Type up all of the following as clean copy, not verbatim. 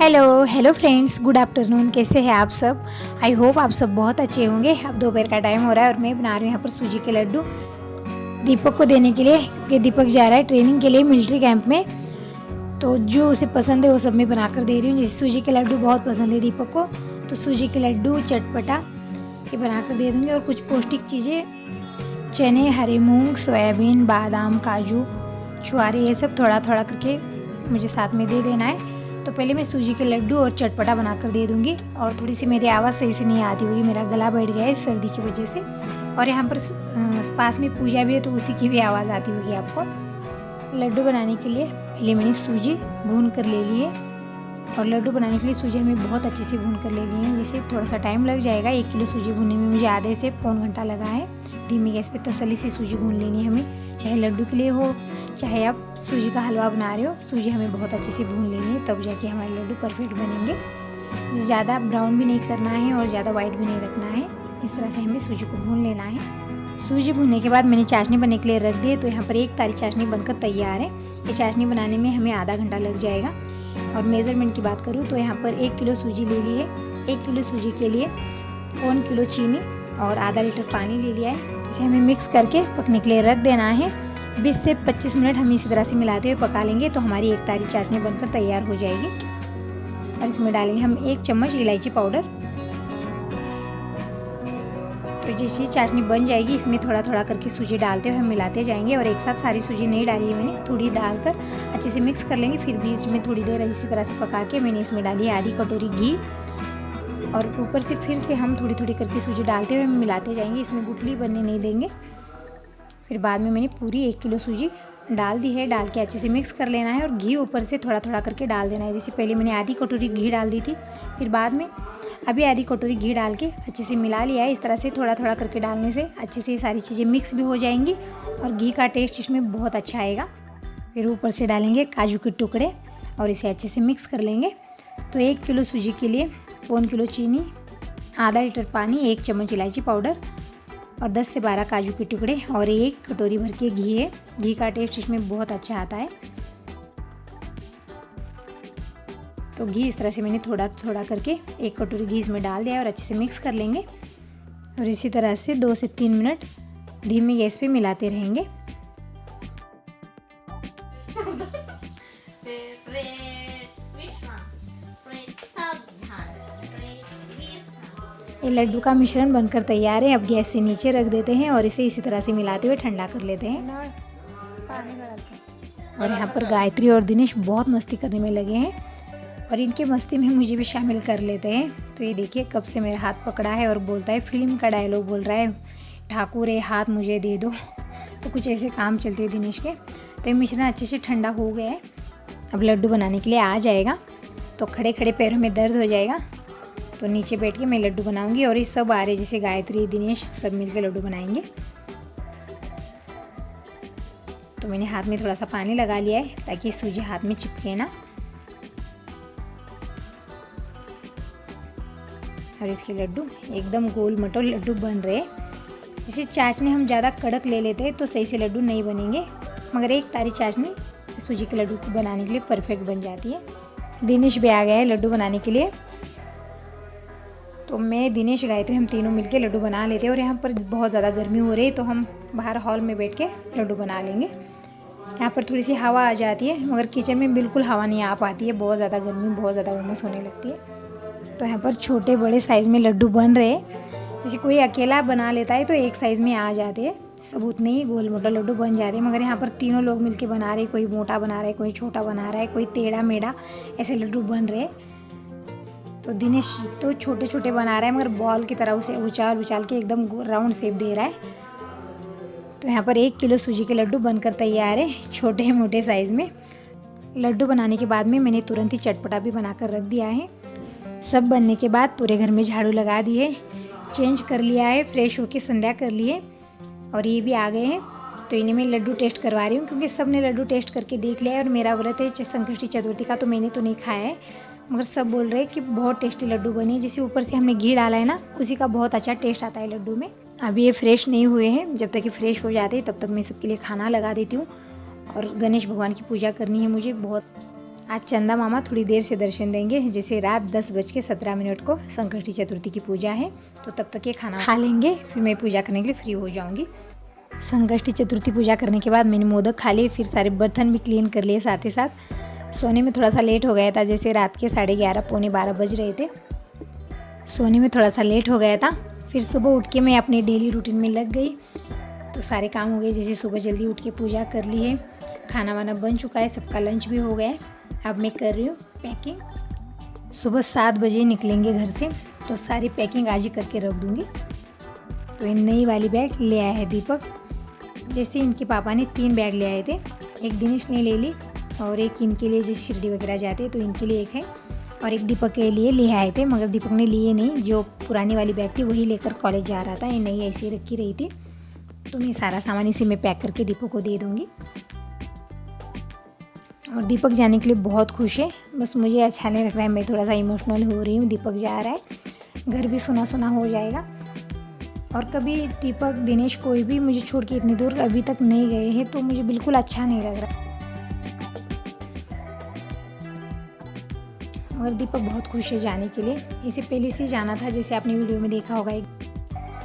Hello friends, good afternoon. कैसे हैं आप सब? आई होप आप सब बहुत अच्छे होंगे। अब दोपहर का टाइम हो रहा है और मैं बना रही हूँ यहाँ पर सूजी के लड्डू दीपक को देने के लिए, क्योंकि दीपक जा रहा है ट्रेनिंग के लिए मिलिट्री कैंप में। तो जो उसे पसंद है वो सब मैं बना कर दे रही हूँ। जैसे सूजी के लड्डू बहुत पसंद है दीपक को, तो सूजी के लड्डू चटपटा ये बना कर दे दूँगी। और कुछ पौष्टिक चीज़ें, चने, हरे मूँग, सोयाबीन, बादाम, काजू, छुआरे, ये सब थोड़ा थोड़ा करके मुझे साथ में दे देना है। तो पहले मैं सूजी के लड्डू और चटपटा बनाकर दे दूंगी। और थोड़ी सी मेरी आवाज़ सही से नहीं आती होगी, मेरा गला बैठ गया है सर्दी की वजह से। और यहाँ पर पास में पूजा भी है तो उसी की भी आवाज़ आती होगी आपको। लड्डू बनाने के लिए पहले मैंने सूजी भून कर ले ली है। और लड्डू बनाने के लिए सूजी हमें बहुत अच्छे से भून कर ले ली है, जिससे थोड़ा सा टाइम लग जाएगा। 1 किलो सूजी भूनने में मुझे आधे से पौन घंटा लगा है। धीमी गैस पे तसल्ली से सूजी भून लेनी है हमें, चाहे लड्डू के लिए हो चाहे आप सूजी का हलवा बना रहे हो। सूजी हमें बहुत अच्छे से भून लेनी है, तब जाके हमारे लड्डू परफेक्ट बनेंगे। ज़्यादा ब्राउन भी नहीं करना है और ज़्यादा वाइट भी नहीं रखना है। इस तरह से हमें सूजी को भून लेना है। सूजी भूनने के बाद मैंने चाशनी बनने के लिए रख दी है। तो यहाँ पर 1 तारी चाशनी बनकर तैयार है। ये चाशनी बनाने में हमें आधा घंटा लग जाएगा। और मेज़रमेंट की बात करूँ तो यहाँ पर 1 किलो सूजी ले ली है। 1 किलो सूजी के लिए 1 किलो चीनी और आधा लीटर पानी ले लिया है। इसे हमें मिक्स करके पकने के लिए रख देना है। 20 से 25 मिनट हम इसी तरह से मिलाते हुए पका लेंगे तो हमारी 1 तारी चाशनी बनकर तैयार हो जाएगी। और इसमें डालेंगे हम 1 चम्मच इलायची पाउडर। तो जैसे चाशनी बन जाएगी, इसमें थोड़ा थोड़ा करके सूजी डालते हुए हम मिलाते जाएंगे। और एक साथ सारी सूजी नहीं डाली है मैंने, थोड़ी डालकर अच्छे से मिक्स कर लेंगे। फिर बीच में थोड़ी देर इसी तरह से पका के मैंने इसमें डाली है आधी कटोरी घी। और ऊपर से फिर से हम थोड़ी थोड़ी करके सूजी डालते हुए मिलाते जाएंगे। इसमें गुठली बनने नहीं देंगे। फिर बाद में मैंने पूरी 1 किलो सूजी डाल दी है। डाल के अच्छे से मिक्स कर लेना है और घी ऊपर से थोड़ा थोड़ा करके डाल देना है। जैसे पहले मैंने आधी कटोरी घी डाल दी थी, फिर बाद में अभी आधी कटोरी घी डाल के अच्छे से मिला लिया है। इस तरह से थोड़ा थोड़ा करके डालने से अच्छे से ये सारी चीज़ें मिक्स भी हो जाएंगी और घी का टेस्ट इसमें बहुत अच्छा आएगा। फिर ऊपर से डालेंगे काजू के टुकड़े और इसे अच्छे से मिक्स कर लेंगे। तो 1 किलो सूजी के लिए 1 किलो चीनी, आधा लीटर पानी, 1 चम्मच इलायची पाउडर और 10 से 12 काजू के टुकड़े और 1 कटोरी भर के घी है। घी का टेस्ट इसमें बहुत अच्छा आता है। तो घी इस तरह से मैंने थोड़ा थोड़ा करके 1 कटोरी घी इसमें डाल दिया और अच्छे से मिक्स कर लेंगे। और इसी तरह से 2 से 3 मिनट धीमी गैस पे मिलाते रहेंगे। ये लड्डू का मिश्रण बनकर तैयार है। अब गैस से नीचे रख देते हैं और इसे इसी तरह से मिलाते हुए ठंडा कर लेते हैं। और यहाँ पर गायत्री और दिनेश बहुत मस्ती करने में लगे हैं और इनके मस्ती में मुझे भी शामिल कर लेते हैं। तो ये देखिए कब से मेरा हाथ पकड़ा है और बोलता है, फिल्म का डायलॉग बोल रहा है, ठाकुर है हाथ मुझे दे दो। तो कुछ ऐसे काम चलते हैं दिनेश के। तो ये मिश्रण अच्छे से ठंडा हो गया है। अब लड्डू बनाने के लिए आ जाएगा। तो खड़े खड़े पैरों में दर्द हो जाएगा, तो नीचे बैठ के मैं लड्डू बनाऊंगी। और ये सब आ रहे, जैसे गायत्री, दिनेश, सब मिलकर लड्डू बनाएंगे। तो मैंने हाथ में थोड़ा सा पानी लगा लिया है ताकि सूजी हाथ में चिपके ना। और इसके लड्डू एकदम गोल मटोल लड्डू बन रहे। जैसे चाशनी हम ज़्यादा कड़क ले लेते हैं तो सही से लड्डू नहीं बनेंगे, मगर 1 तारी चाशनी सूजी के लड्डू को बनाने के लिए परफेक्ट बन जाती है। दिनेश भी आ गया है लड्डू बनाने के लिए। तो मैं, दिनेश, गायत्री हम तीनों मिलके लड्डू बना लेते हैं। और यहाँ पर बहुत ज़्यादा गर्मी हो रही है तो हम बाहर हॉल में बैठ के लड्डू बना लेंगे। यहाँ पर थोड़ी सी हवा आ जाती है, मगर किचन में बिल्कुल हवा नहीं आ पाती है। बहुत ज़्यादा गर्मी, बहुत ज़्यादा उमस होने लगती है। तो यहाँ पर छोटे बड़े साइज़ में लड्डू बन रहे हैं। जैसे कोई अकेला बना लेता है तो एक साइज़ में आ जाते हैं, सब उतने ही गोल मोटा लड्डू बन जाते हैं। मगर यहाँ पर तीनों लोग मिलके बना रहे हैं। कोई मोटा बना रहा है, कोई छोटा बना रहा है, कोई टेढ़ा मेढ़ा, ऐसे लड्डू बन रहे हैं। तो दिनेश तो छोटे छोटे बना रहा है, मगर बॉल की तरह उसे उछाल उछाल के एकदम राउंड शेप दे रहा है। तो यहाँ पर 1 किलो सूजी के लड्डू बनकर तैयार है, छोटे मोटे साइज़ में। लड्डू बनाने के बाद में मैंने तुरंत ही चटपटा भी बनाकर रख दिया है। सब बनने के बाद पूरे घर में झाड़ू लगा दी है, चेंज कर लिया है, फ्रेश होके संध्या कर ली है। और ये भी आ गए हैं। तो इन्हें मैं लड्डू टेस्ट करवा रही हूँ, क्योंकि सब ने लड्डू टेस्ट करके देख लिया है। और मेरा व्रत है संकष्टी चतुर्थी का, तो मैंने तो नहीं खाया है, मगर सब बोल रहे हैं कि बहुत टेस्टी लड्डू बनी है। जैसे ऊपर से हमने घी डाला है ना, उसी का बहुत अच्छा टेस्ट आता है लड्डू में। अभी ये फ्रेश नहीं हुए हैं, जब तक ये फ्रेश हो जाते हैं तब तक मैं सबके लिए खाना लगा देती हूँ। और गणेश भगवान की पूजा करनी है मुझे बहुत। आज चंदा मामा थोड़ी देर से दर्शन देंगे, जैसे रात 10:17 को संकष्टी चतुर्थी की पूजा है, तो तब तक ये खाना खा लेंगे, फिर मैं पूजा करने के लिए फ्री हो जाऊंगी। संकष्टी चतुर्थी पूजा करने के बाद मैंने मोदक खा लिए, फिर सारे बर्तन भी क्लीन कर लिए। साथ ही साथ सोने में थोड़ा सा लेट हो गया था, जैसे रात के 11:30 पौने 12 बज रहे थे, सोने में थोड़ा सा लेट हो गया था। फिर सुबह उठ के मैं अपनी डेली रूटीन में लग गई, तो सारे काम हो गए। जैसे सुबह जल्दी उठ के पूजा कर ली है, खाना वाना बन चुका है, सबका लंच भी हो गया है। अब मैं कर रही हूँ पैकिंग। सुबह 7 बजे निकलेंगे घर से, तो सारी पैकिंग आज ही करके रख दूँगी। तो ये नई वाली बैग ले आया है दीपक। जैसे इनके पापा ने 3 बैग ले आए थे, एक दिनेश ने ले ली और एक इनके लिए, जैसे शिरडी वगैरह जाते हैं तो इनके लिए एक है, और एक दीपक के लिए ले आए थे, मगर दीपक ने लिए नहीं। जो पुरानी वाली बैग थी वही लेकर कॉलेज जा रहा था, ये नई ऐसी रखी रही थी। तो मैं सारा सामान इसी में पैक करके दीपक को दे दूँगी। और दीपक जाने के लिए बहुत खुश है, बस मुझे अच्छा नहीं लग रहा है, मैं थोड़ा सा इमोशनल हो रही हूँ। दीपक जा रहा है, घर भी सुना सुना हो जाएगा। और कभी दीपक दिनेश कोई भी मुझे छोड़ के इतनी दूर अभी तक नहीं गए हैं, तो मुझे बिल्कुल अच्छा नहीं लग रहा। मगर दीपक बहुत खुश है जाने के लिए। इसे पहले से जाना था, जैसे आपने वीडियो में देखा होगा।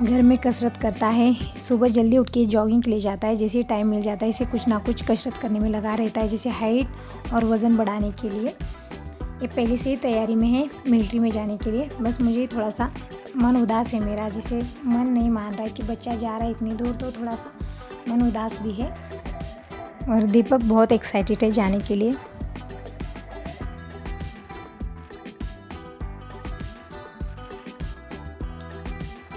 घर में कसरत करता है, सुबह जल्दी उठ के जॉगिंग के लिए जाता है, जैसे टाइम मिल जाता है इसे कुछ ना कुछ कसरत करने में लगा रहता है, जैसे हाइट और वज़न बढ़ाने के लिए। ये पहले से ही तैयारी में है मिलिट्री में जाने के लिए। बस मुझे थोड़ा सा मन उदास है मेरा, जैसे मन नहीं मान रहा है कि बच्चा जा रहा है इतनी दूर, तो थोड़ा सा मन उदास भी है। और दीपक बहुत एक्साइटेड है जाने के लिए।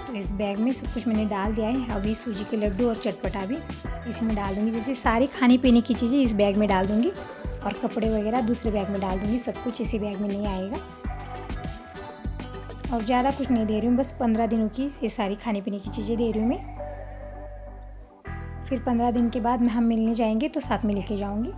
तो इस बैग में सब कुछ मैंने डाल दिया है। अभी सूजी के लड्डू और चटपटा भी इसी में डाल दूँगी। जैसे सारी खाने पीने की चीज़ें इस बैग में डाल दूँगी, और कपड़े वगैरह दूसरे बैग में डाल दूँगी। सब कुछ इसी बैग में नहीं आएगा। और ज़्यादा कुछ नहीं दे रही हूँ, बस 15 दिनों की ये सारी खाने पीने की चीज़ें दे रही हूँ मैं। फिर 15 दिन के बाद हम मिलने जाएंगे, तो साथ में लेके जाऊँगी।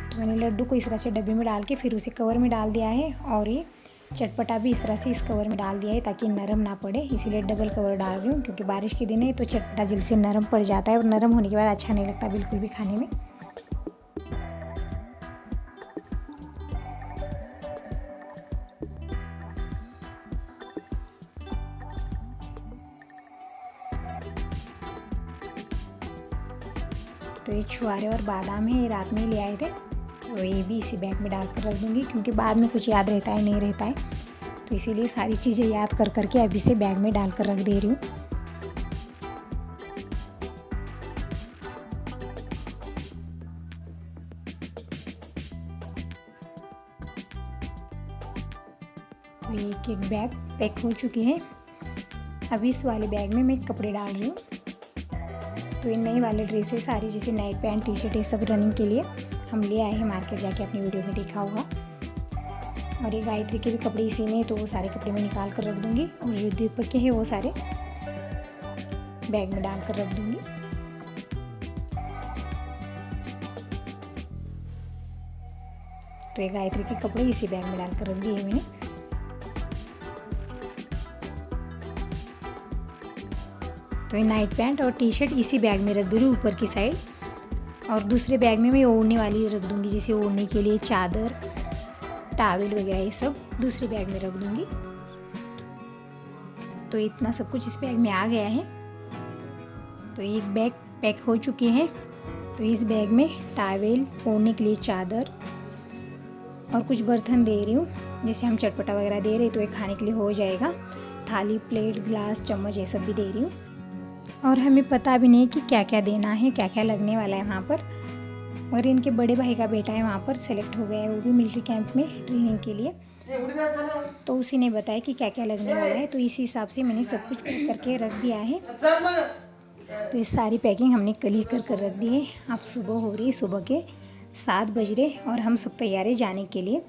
तो मैंने लड्डू को इस तरह से डब्बे में डाल के फिर उसे कवर में डाल दिया है, और ये चटपटा भी इस तरह से इस कवर में डाल दिया है ताकि नरम ना पड़े, इसीलिए डबल कवर डाल रही हूँ। क्योंकि बारिश के दिन है तो चटपटा जल्दी से नरम पड़ जाता है, और नरम होने के बाद अच्छा नहीं लगता बिल्कुल भी खाने में। तो ये छुआरे और बादाम है, ये रात में ले आए थे, तो ये भी इसी बैग में डाल कर रख दूँगी। क्योंकि बाद में कुछ याद रहता है नहीं रहता है, तो इसीलिए सारी चीज़ें याद कर करके अभी से बैग में डाल कर रख दे रही हूँ। तो एक एक बैग पैक हो चुके हैं। अभी इस वाले बैग में मैं कपड़े डाल रही हूँ। तो ये नई वाले ड्रेस है सारी, जैसे नाइट पैंट टी शर्ट, ये सब रनिंग के लिए हम ले आए हैं मार्केट जाके, अपनी वीडियो में देखा होगा। और ये गायत्री के भी कपड़े इसी में, तो वो सारे कपड़े मैं निकाल कर रख दूँगी। और जो दीपक के हैं वो सारे बैग में डाल कर रख दूँगी। तो ये गायत्री के कपड़े इसी बैग में डाल कर रख दिए मैंने। तो ये नाइट पैंट और टी शर्ट इसी बैग में रख दे रही हूँ ऊपर की साइड। और दूसरे बैग में मैं ओढ़ने वाली रख दूँगी, जैसे ओढ़ने के लिए चादर, टावल वगैरह, ये सब दूसरे बैग में रख दूँगी। तो इतना सब कुछ इस बैग में आ गया है। तो एक बैग पैक हो चुके हैं। तो इस बैग में टावल, ओढ़ने के लिए चादर और कुछ बर्तन दे रही हूँ, जैसे हम चटपटा वगैरह दे रहे तो ये खाने के लिए हो जाएगा। थाली, प्लेट, ग्लास, चम्मच, ये सब भी दे रही हूँ। और हमें पता भी नहीं कि क्या क्या देना है, क्या क्या लगने वाला है वहाँ पर। और इनके बड़े भाई का बेटा है वहाँ पर सेलेक्ट हो गया है, वो भी मिलिट्री कैंप में ट्रेनिंग के लिए, तो उसी ने बताया कि क्या क्या लगने वाला है। तो इसी हिसाब से मैंने सब कुछ पैक करके रख दिया है। तो इस सारी पैकिंग हमने कल ही कर रख दी है। अब सुबह हो रही है, सुबह के 7 बज रहे, और हम सब तैयार है जाने के लिए।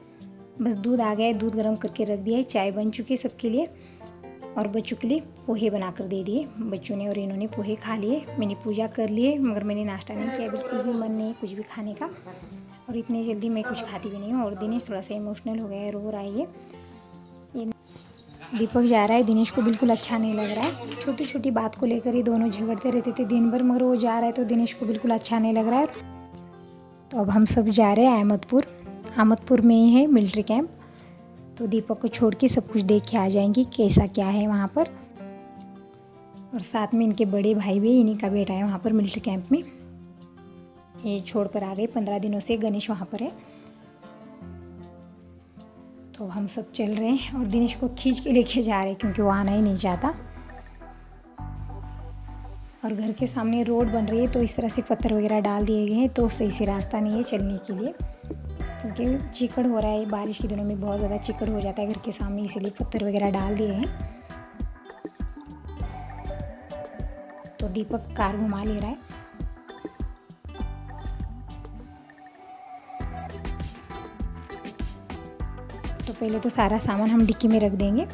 बस दूध आ गया है, दूध गर्म करके रख दिया है, चाय बन चुकी है सबके लिए। और बच्चों के लिए पोहे बना कर दे दिए बच्चों ने, और इन्होंने पोहे खा लिए। मैंने पूजा कर लिए, मगर मैंने नाश्ता नहीं किया, बिल्कुल भी मन नहीं कुछ भी खाने का। और इतनी जल्दी मैं कुछ खाती भी नहीं हूँ। और दिनेश थोड़ा सा इमोशनल हो गया है, रो रहा है ये। दीपक जा रहा है, दिनेश को बिल्कुल अच्छा नहीं लग रहा है। छोटी छोटी बात को लेकर ही दोनों झगड़ते रहते थे दिन भर, मगर वो जा रहा है तो दिनेश को बिल्कुल अच्छा नहीं लग रहा है। तो अब हम सब जा रहे हैं अहमदपुर। अहमदपुर में ही है मिलिट्री कैंप, तो दीपक को छोड़ के सब कुछ देख के आ जाएंगी कैसा क्या है वहाँ पर। और साथ में इनके बड़े भाई भी, इन्हीं का बेटा है वहाँ पर मिलिट्री कैंप में। ये छोड़कर आ गए, 15 दिनों से गणेश वहाँ पर है। तो हम सब चल रहे हैं और दिनेश को खींच के लेके जा रहे हैं क्योंकि वो आना ही नहीं चाहता। और घर के सामने रोड बन रही है, तो इस तरह से पत्थर वगैरह डाल दिए गए हैं, तो सही से रास्ता नहीं है चलने के लिए, क्योंकि चिकड़ हो रहा है। बारिश के दिनों में बहुत ज़्यादा चिकड़ हो जाता है घर के सामने, इसीलिए पत्थर वगैरह डाल दिए हैं। तो दीपक कार घुमा ले रहा है। तो पहले तो सारा सामान हम डिक्की में रख देंगे।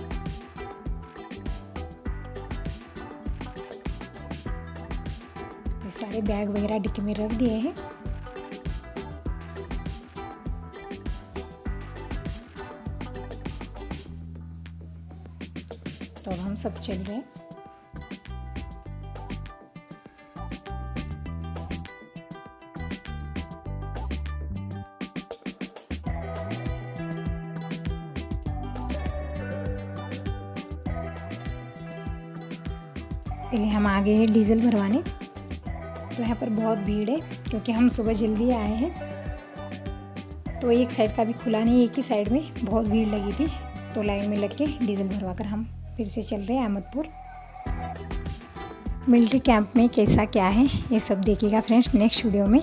तो सारे बैग वगैरह डिक्की में रख दिए हैं। तो अब हम सब चल रहे हैं। पहले हम आ गए हैं डीजल भरवाने। तो यहाँ पर बहुत भीड़ है क्योंकि हम सुबह जल्दी आए हैं, तो एक साइड का भी खुला नहीं, एक ही साइड में बहुत भीड़ लगी थी। तो लाइन में लग के डीजल भरवा कर हम फिर से चल रहे हैं अहमदपुर। मिलिट्री कैंप में कैसा क्या है ये सब देखिएगा फ्रेंड्स नेक्स्ट वीडियो में।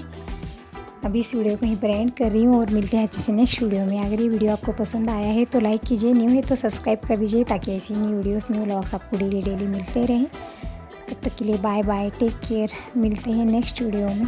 अभी इस वीडियो को यहीं पर एंड कर रही हूँ और मिलते हैं अच्छे से नेक्स्ट वीडियो में। अगर ये वीडियो आपको पसंद आया है तो लाइक कीजिए, न्यू है तो सब्सक्राइब कर दीजिए, ताकि ऐसी न्यू वीडियोस न्यू व्लॉग्स आपको डेली मिलते रहें। तब तक के लिए बाय बाय, टेक केयर, मिलते हैं नेक्स्ट वीडियो में।